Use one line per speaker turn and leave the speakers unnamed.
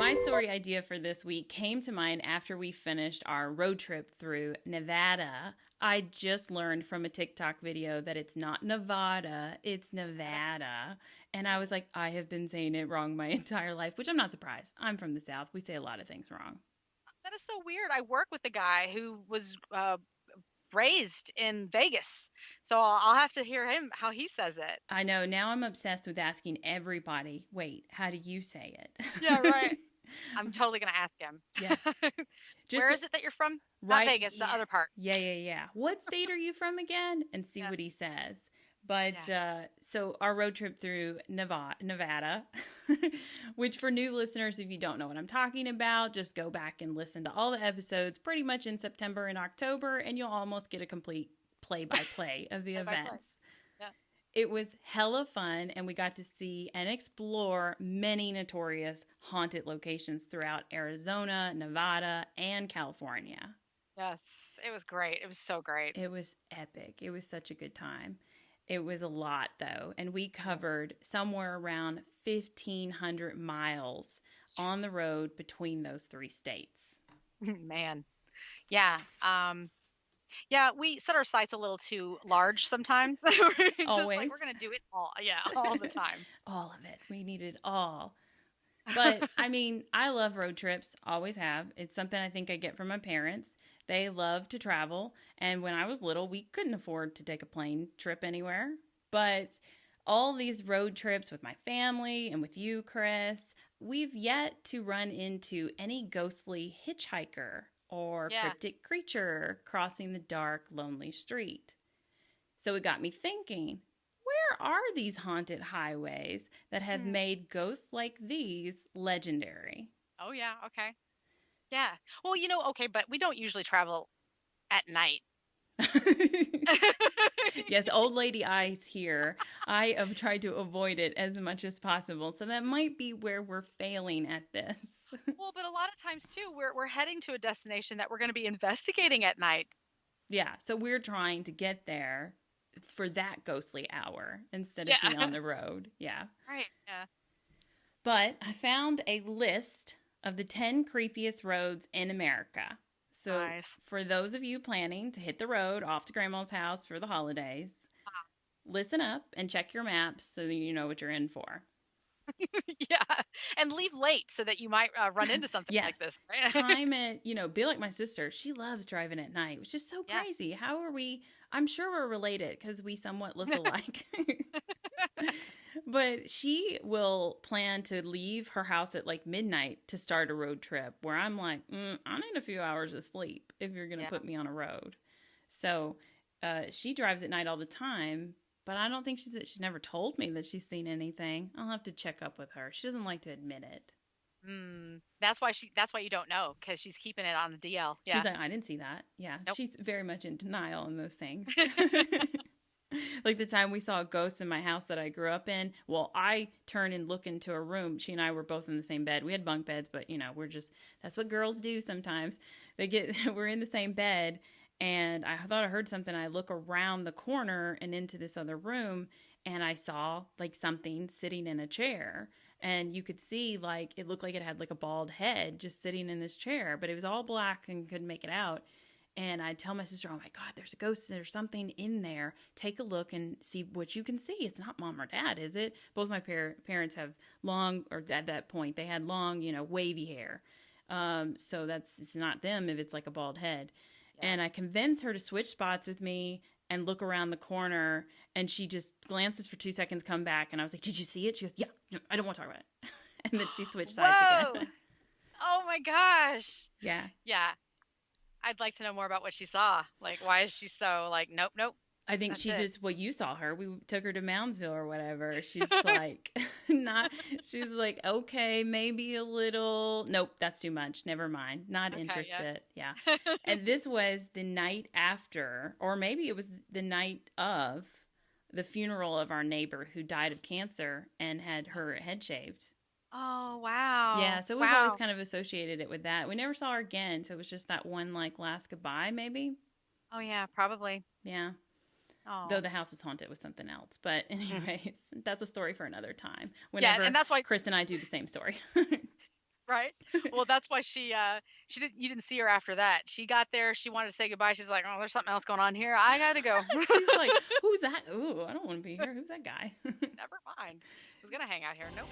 my story idea for this week came to mind after we finished our road trip through Nevada. I just learned from a TikTok video that it's not Nevada, it's Nevada. And I was like, I have been saying it wrong my entire life, which I'm not surprised. I'm from the South. We say a lot of things wrong.
That is so weird. I work with a guy who was raised in Vegas, so I'll have to hear him how he says it.
I know. Now I'm obsessed with asking everybody, wait, how do you say
Yeah, right.
it?
I'm totally gonna ask him.
Yeah.
Where
Just
is it that you're from? Not
right.
Vegas, the
Yeah.
other part.
Yeah. What state are you from again? And see
Yeah,
what he says. But
yeah.
so our road trip through Nevada, which for new listeners, if you don't know what I'm talking about, just go back and listen to all the episodes pretty much in September and October, and you'll almost get a complete play by play of the
Play by play.
events.
Yeah.
It was hella fun, and we got to see and explore many notorious haunted locations throughout Arizona, Nevada, and California.
Yes, it was great. It was so great.
It was epic. It was such a good time. It was a lot, though, and we covered somewhere around 1,500 miles on the road between those three states.
Man. Yeah. Yeah, we set our sights a little too large sometimes. We're just like
Always.
we're gonna do it all. Yeah, all the time.
All of it. We need it all. But I mean, I love road trips, always have. It's something I think I get from my parents. They love to travel. And when I was little, we couldn't afford to take a plane trip anywhere. But all these road trips with my family and with you, Chris, we've yet to run into any ghostly hitchhiker or
Yeah.
cryptic creature crossing the dark, lonely street. So it got me thinking, where are these haunted highways that have
Hmm.
made ghosts like these legendary?
Oh yeah, okay. Yeah. Well, okay, but we don't usually travel at night.
Yes, old lady eyes here. I have tried to avoid it as much as possible. So that might be where we're failing at this.
Well, but a lot of times too, we're heading to a destination that we're going to be investigating at night.
Yeah, so we're trying to get there for that ghostly hour instead of
Yeah.
being on the road. Yeah.
Right. Yeah.
But I found a list of the 10 creepiest roads in America. So,
Nice.
for those of you planning to hit the road off to grandma's house for the holidays, listen up and check your maps so that you know what you're in for.
Yeah. And leave late so that you might run into something
Yes.
like this. Right?
Time it, be like my sister. She loves driving at night, which is so
Yeah.
crazy. How are we? I'm sure we're related because we somewhat look alike. But she will plan to leave her house at like midnight to start a road trip where I'm like, I need a few hours of sleep if you're going to
Yeah.
put me on a road. So she drives at night all the time, but I don't think she's never told me that she's seen anything. I'll have to check up with her. She doesn't like to admit it.
That's why you don't know, because she's keeping it on the DL.
She's
Yeah.
like, I didn't see that. Yeah,
Nope.
she's very much in denial on those things. Like the time we saw a ghost in my house that I grew up in. Well, I turned and look into a room. She and I were both in the same bed. We had bunk beds, but that's what girls do sometimes. We're in the same bed, and I thought I heard something. I look around the corner and into this other room, and I saw like something sitting in a chair. And you could see like it looked like it had like a bald head just sitting in this chair, but it was all black and couldn't make it out. And I tell my sister, oh my God, there's a ghost. There's something in there. Take a look and see what you can see. It's not mom or dad, is it? Both my parents have long, or at that point, they had long, wavy hair. So it's not them if it's like a bald head.
Yeah.
And I convince her to switch spots with me and look around the corner. And she just glances for 2 seconds, come back. And I was like, did you see it? She goes, yeah, no, I don't want to talk about it. And then she switched sides
Whoa.
again.
Oh my gosh.
Yeah.
Yeah. I'd like to know more about what she saw. Like, why is she so like, nope, nope.
I think
That's
she
it.
just, well, you saw her. We took her to Moundsville or whatever. She's like, she's like, okay, maybe a little. Nope, that's too much. Never mind. Not
Okay,
interested. Yeah. And this was the night after, or maybe it was the night of the funeral of our neighbor who died of cancer and had her head shaved.
Oh, wow.
Yeah, so we've
Wow.
always kind of associated it with that. We never saw her again, so it was just that one like last goodbye, maybe.
Oh, yeah, probably.
Yeah.
Oh.
Though the house was haunted with something else. But anyways, that's a story for another time.
Yeah,
Whenever
and that's why
Chris and I do the same story.
Right? Well, that's why she didn't you didn't see her after that. She got there, she wanted to say goodbye. She's like, "Oh, there's something else going on here. I got to go."
She's like, "Who's that? Ooh, I don't want to be here. Who's that guy?"
Never mind. I was going to hang out here. Nope.